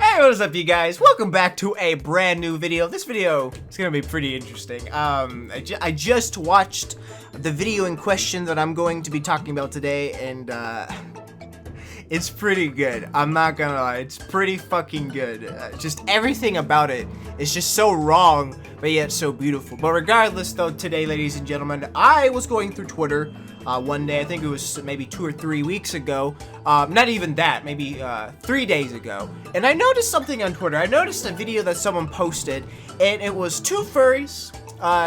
Hey, what is up, you guys? Welcome back to a brand new video. This video is gonna be pretty interesting. I just watched the video in question that I'm going to be talking about today, and it's pretty good. I'm not gonna lie, it's pretty fucking good. Just everything about it is just so wrong, but yet so beautiful. But regardless, though, today, ladies and gentlemen, I was going through Twitter one day. I think it was maybe 2 or 3 weeks ago. Not even that, maybe 3 days ago. And I noticed something on Twitter. I noticed a video that someone posted, and it was two furries,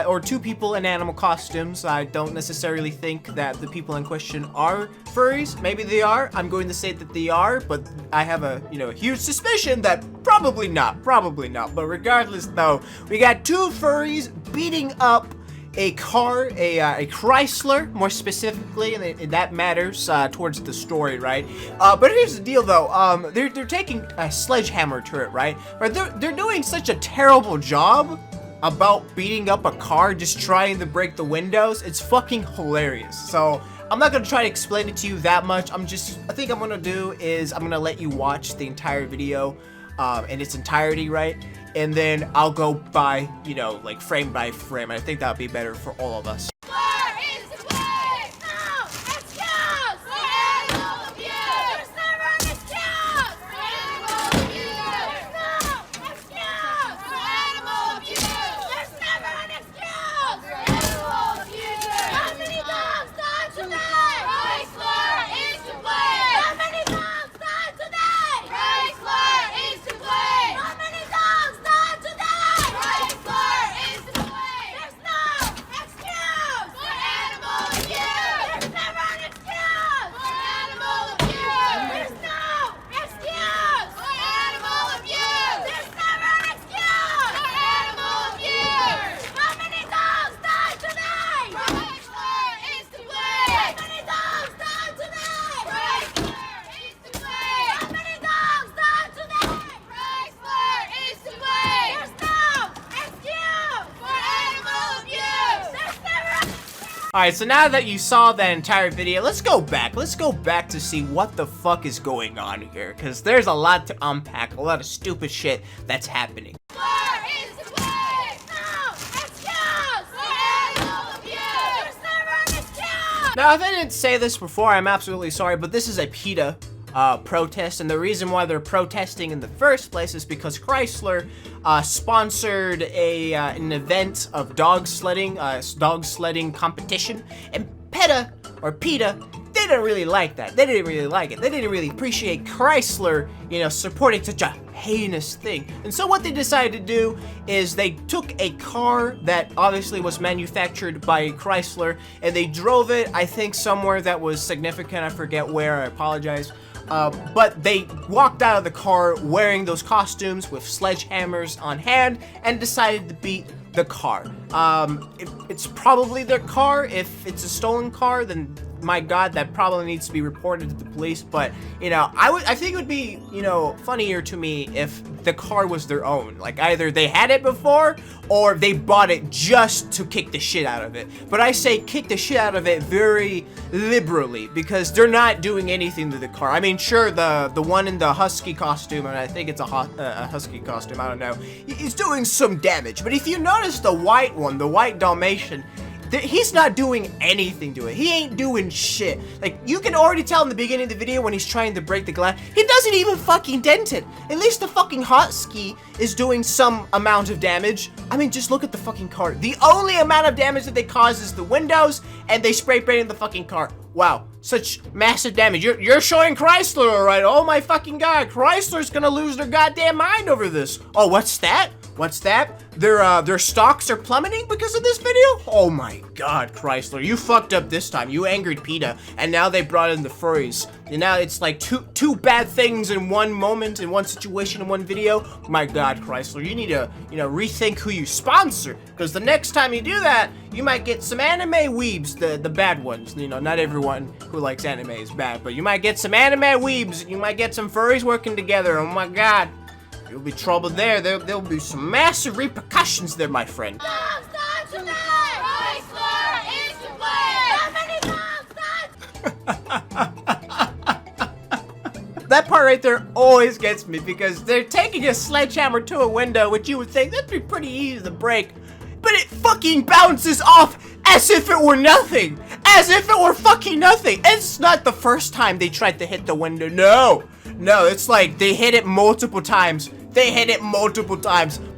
or two people in animal costumes. I don't necessarily think that the people in question are furries. Maybe they are. I'm going to say that they are, but I have a, a huge suspicion that probably not. But regardless, though, we got two furries beating up a car, a Chrysler, more specifically, and that matters towards the story, right? But here's the deal, though. They're taking a sledgehammer to it, right? But they're doing such a terrible job about beating up a car, just trying to break the windows. It's fucking hilarious. So I'm not gonna try to explain it to you that much. I think I'm gonna do is I'm gonna let you watch the entire video in its entirety, right? And then I'll go by, like frame by frame. I think that would be better for all of us. Alright, so now that you saw that entire video, let's go back. Let's go back to see what the fuck is going on here. Because there's a lot to unpack, a lot of stupid shit that's happening. Now, if I didn't say this before, I'm absolutely sorry, but this is a Peta protest, and the reason why they're protesting in the first place is because Chrysler sponsored an event of dog sledding competition, and Peta, they didn't really like that. They didn't really like it. They didn't really appreciate Chrysler, supporting such a heinous thing. And so what they decided to do is they took a car that obviously was manufactured by Chrysler, and they drove it, I think, somewhere that was significant. I forget where, I apologize. But they walked out of the car wearing those costumes with sledgehammers on hand and decided to beat the car. It's probably their car. If it's a stolen car, then my God, that probably needs to be reported to the police. But, I think it would be, funnier to me if the car was their own. Like, either they had it before or they bought it just to kick the shit out of it. But I say kick the shit out of it very liberally, because they're not doing anything to the car. I mean, sure, the one in the husky costume, and I think it's a husky costume, I don't know, he's doing some damage. But if you notice the white one, the white Dalmatian, he's not doing anything to it. He ain't doing shit. Like, you can already tell in the beginning of the video when he's trying to break the glass, he doesn't even fucking dent it. At least the fucking husky is doing some amount of damage. I mean, just look at the fucking car. The only amount of damage that they cause is the windows, and they spray painted the fucking car. Wow, such massive damage. You're showing Chrysler, alright? Oh my fucking God, Chrysler's gonna lose their goddamn mind over this. Oh, what's that? What's that? Their stocks are plummeting because of this video? Oh my God, Chrysler, you fucked up this time. You angered Peta, and now they brought in the furries. And now it's like two bad things in one moment, in one situation, in one video. My God, Chrysler, you need to, rethink who you sponsor. Because the next time you do that, you might get some anime weebs, the bad ones. Not everyone who likes anime is bad, but you might get some anime weebs. You might get some furries working together. Oh my God. You'll be trouble there. There'll be some massive repercussions there, my friend. That part right there always gets me because they're taking a sledgehammer to a window, which you would think that'd be pretty easy to break, but it fucking bounces off as if it were nothing, as if it were fucking nothing. It's not the first time they tried to hit the window. No, it's like they hit it multiple times.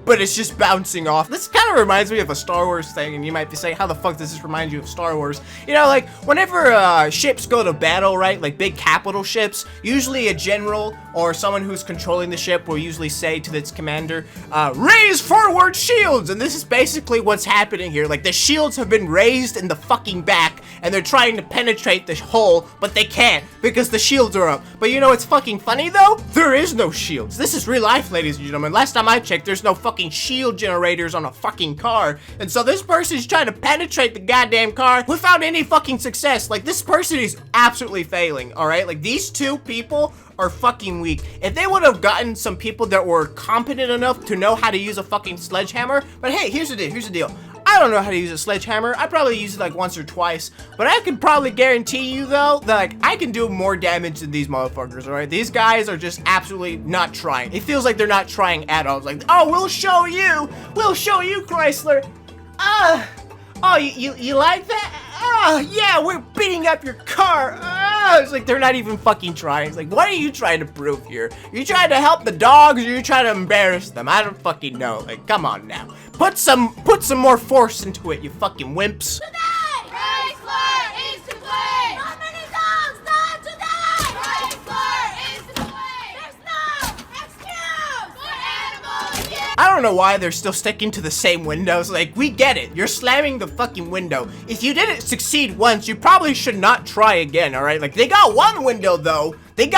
But it's just bouncing off. This kind of reminds me of a Star Wars thing, and you might be saying, how the fuck does this remind you of Star Wars? You know, like, whenever ships go to battle, right, like big capital ships, usually a general or someone who's controlling the ship will usually say to its commander, raise forward shields! And this is basically what's happening here. Like, the shields have been raised in the fucking back, and they're trying to penetrate the hull, but they can't, because the shields are up. But you know what's fucking funny, though? There is no shields. This is real life, ladies and gentlemen. Last time I checked, there's no fucking shield generators on a fucking car, and so this person's trying to penetrate the goddamn car without any fucking success. Like, this person is absolutely failing, alright? Like, these two people are fucking weak. If they would have gotten some people that were competent enough to know how to use a fucking sledgehammer, but hey, here's the deal. I don't know how to use a sledgehammer. I probably use it like once or twice, but I can probably guarantee you though that like I can do more damage than these motherfuckers, alright? These guys are just absolutely not trying. It feels like they're not trying at all. It's like, oh, we'll show you, Chrysler. Oh, you like that? Oh, yeah, we're beating up your car. It's like they're not even fucking trying. It's like, what are you trying to prove here? You trying to help the dogs, or you trying to embarrass them? I don't fucking know. Like, come on now. Put some more force into it, you fucking wimps. Today, Chrysler is to blame. How many dogs died today? Chrysler is to blame. There's no excuse for animal abuse. I don't know why they're still sticking to the same windows. Like, we get it. You're slamming the fucking window. If you didn't succeed once, you probably should not try again, alright? Like, they got one window, though. But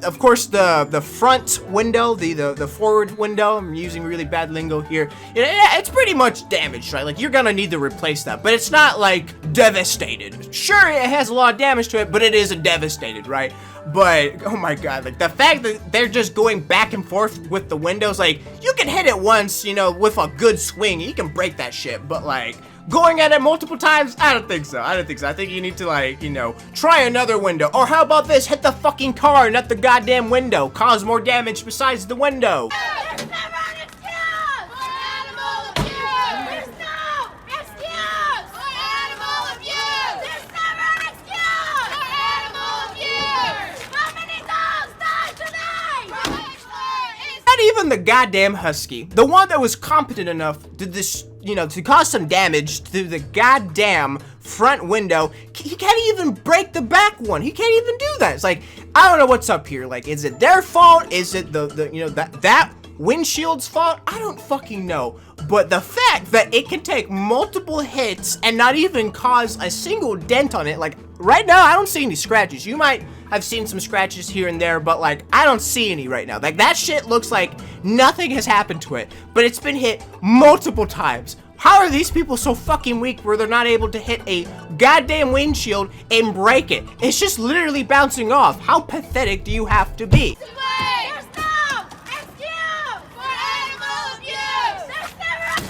of course the front window, the forward window, I'm using really bad lingo here, it's pretty much damaged, right? Like, you're gonna need to replace that, but it's not like devastated. Sure, it has a lot of damage to it, but it isn't devastated, right? But oh my god, like the fact that they're just going back and forth with the windows, like, you can hit it once, you know, with a good swing, you can break that shit, but like going at it multiple times, I don't think so. I think you need to, like, you know, try another window. Or how about this? Hit the fucking car, not the goddamn window. Cause more damage besides the window. There's never an excuse for animal abuse. There's no excuse for animal abuse. There's never an excuse for animal abuse. How many dogs died today? Chrysler is Not even the goddamn husky. The one that was competent enough to this, you know, to cause some damage to the goddamn front window. He can't even break the back one. He can't even do that. It's like, I don't know what's up here. Like, is it their fault? Is it the you know, that windshield's fault? I don't fucking know. But the fact that it can take multiple hits and not even cause a single dent on it, like, right now, I don't see any scratches. You might have seen some scratches here and there, but like, I don't see any right now. Like, that shit looks like nothing has happened to it, but it's been hit multiple times. How are these people so fucking weak where they're not able to hit a goddamn windshield and break it? It's just literally bouncing off. How pathetic do you have to be? There's no excuse for animal abuse. There's never.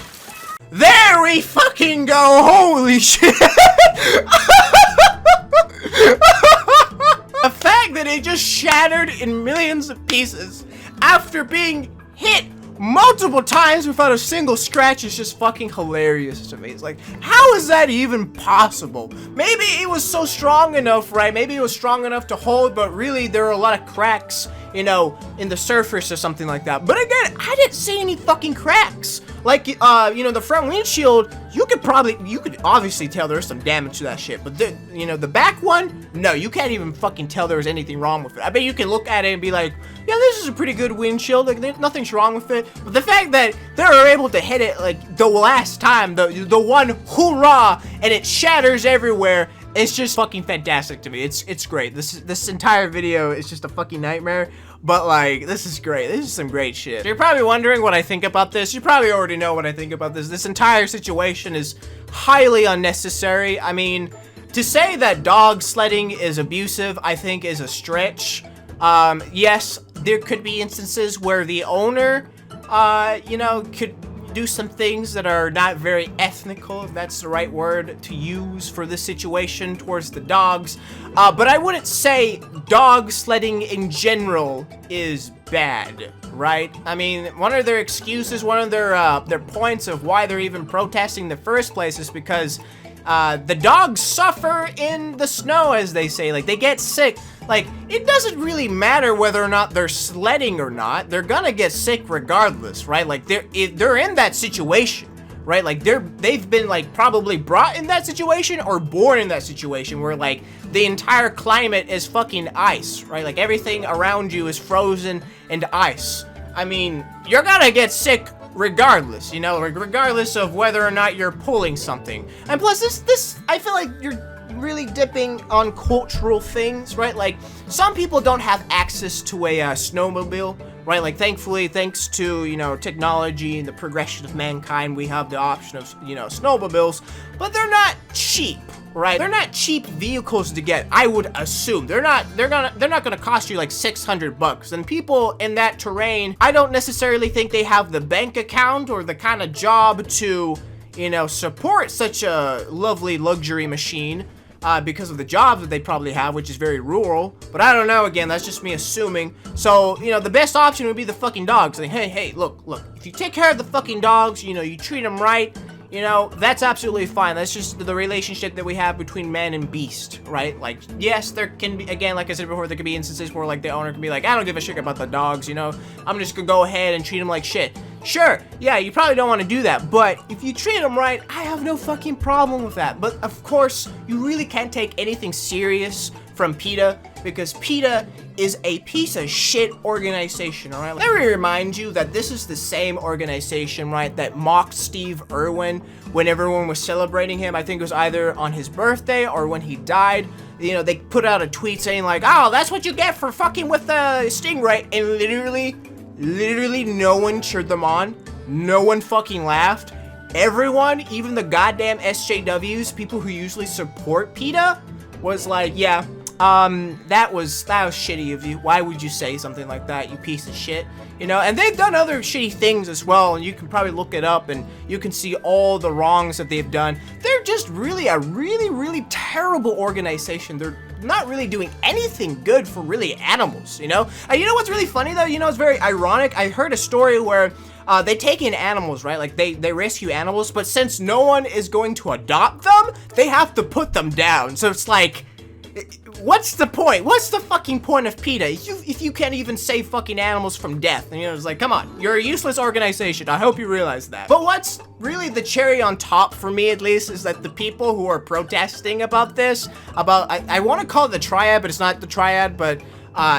There we fucking go. Holy shit. The fact that it just shattered in millions of pieces after being hit multiple times without a single scratch is just fucking hilarious to me. It's like, how is that even possible? Maybe it was so strong enough, right? Maybe it was strong enough to hold, but really there are a lot of cracks, you know, in the surface or something like that. But again, I didn't see any fucking cracks. Like, you know, the front windshield, you could obviously tell there's some damage to that shit. But you know, the back one, no, you can't even fucking tell there was anything wrong with it. I bet you can look at it and be like, yeah, this is a pretty good windshield. Like, nothing's wrong with it. But the fact that they were able to hit it like the last time, the one hoorah, and it shatters everywhere. It's just fucking fantastic to me. It's great. This entire video is just a fucking nightmare. But like, this is great. This is some great shit. So you're probably wondering what I think about this. You probably already know what I think about this. This entire situation is highly unnecessary. I mean, to say that dog sledding is abusive, I think is a stretch. Yes, there could be instances where the owner, you know, could do some things that are not very ethnical, if that's the right word to use for this situation towards the dogs. But I wouldn't say dog sledding in general is bad, right? I mean, one of their excuses, one of their points of why they're even protesting in the first place is because the dogs suffer in the snow, as they say. Like, they get sick. Like, it doesn't really matter whether or not they're sledding or not. They're gonna get sick regardless, right? Like, they're in that situation, right? Like, they've been, like, probably brought in that situation or born in that situation where, like, the entire climate is fucking ice, right? Like, everything around you is frozen and ice. I mean, you're gonna get sick regardless, you know, regardless of whether or not you're pulling something. And plus, this, I feel like you're really dipping on cultural things, right? Like, some people don't have access to a snowmobile, right? Like, thankfully, thanks to, you know, technology and the progression of mankind, we have the option of, you know, snowmobiles, but they're not cheap, right? They're not cheap vehicles to get, I would assume. They're not gonna cost you like $600. And people in that terrain, I don't necessarily think they have the bank account or the kind of job to, you know, support such a lovely luxury machine. Because of the jobs that they probably have, which is very rural. But I don't know, again, that's just me assuming. So, you know, the best option would be the fucking dogs. Like, hey, look, if you take care of the fucking dogs, you know, you treat them right, you know, that's absolutely fine. That's just the relationship that we have between man and beast, right? Like, yes, there can be, again, like I said before, there could be instances where, like, the owner can be like, I don't give a shit about the dogs, you know? I'm just gonna go ahead and treat them like shit. Sure, yeah, you probably don't want to do that, but if you treat them right, I have no fucking problem with that. But, of course, you really can't take anything serious from PETA, because PETA is a piece of shit organization, alright? Let me remind you that this is the same organization, right, that mocked Steve Irwin when everyone was celebrating him. I think it was either on his birthday or when he died. You know, they put out a tweet saying like, oh, that's what you get for fucking with the Stingray, and literally no one cheered them on. No one fucking laughed. Everyone, even the goddamn SJWs, people who usually support PETA, was like, yeah, that was shitty of you. Why would you say something like that, you piece of shit? You know, and they've done other shitty things as well, and you can probably look it up and you can see all the wrongs that they've done. They're just really a really terrible organization. They're not really doing anything good for really animals, you know? And you know what's really funny though? You know, it's very ironic. I heard a story where they take in animals, right? Like they rescue animals, but since no one is going to adopt them, they have to put them down. So it's like, what's the point? What's the fucking point of PETA if you can't even save fucking animals from death? And you know, it's like, come on, you're a useless organization. I hope you realize that. But what's really the cherry on top, for me at least, is that the people who are protesting about this, I want to call it the triad, but it's not the triad, but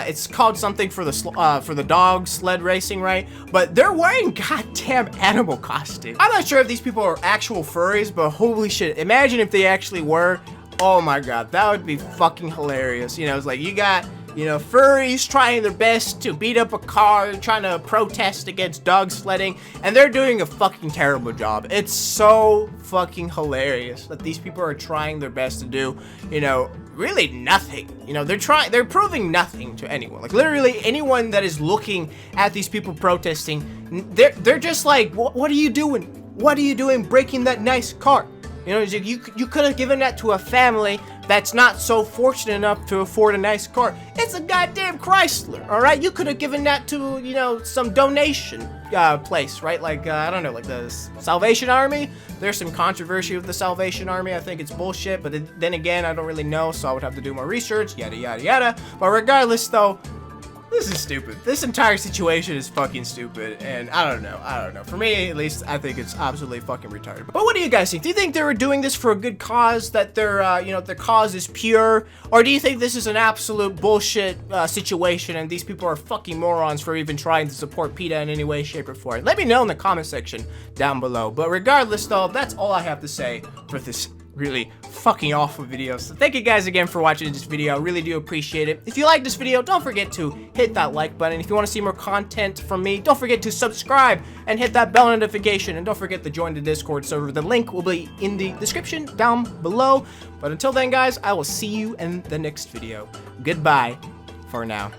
it's called something for the dog sled racing, right? But they're wearing goddamn animal costumes. I'm not sure if these people are actual furries, but holy shit, imagine if they actually were. Oh my god, that would be fucking hilarious. You know, it's like you got, you know, furries trying their best to beat up a car, trying to protest against dog sledding, and they're doing a fucking terrible job. It's so fucking hilarious that these people are trying their best to do, you know, really nothing. You know, they're proving nothing to anyone. Like, literally anyone that is looking at these people protesting, they're just like, what are you doing? What are you doing breaking that nice car? You know, you could have given that to a family that's not so fortunate enough to afford a nice car. It's a goddamn Chrysler, all right? You could have given that to, you know, some donation place, right? Like, I don't know, like the Salvation Army. There's some controversy with the Salvation Army. I think it's bullshit, but then again, I don't really know, so I would have to do more research, yada, yada, yada. But regardless, though, this is stupid. This entire situation is fucking stupid, and I don't know. For me, at least, I think it's absolutely fucking retarded. But what do you guys think? Do you think they were doing this for a good cause, that their, you know, their cause is pure? Or do you think this is an absolute bullshit situation, and these people are fucking morons for even trying to support PETA in any way, shape, or form? Let me know in the comment section down below. But regardless, though, that's all I have to say for this really fucking awful video. So thank you guys again for watching this video. I really do appreciate it. If you like this video, don't forget to hit that like button. If you want to see more content from me, don't forget to subscribe and hit that bell notification. And don't forget to join the Discord server. The link will be in the description down below. But until then, guys, I will see you in the next video. Goodbye for now.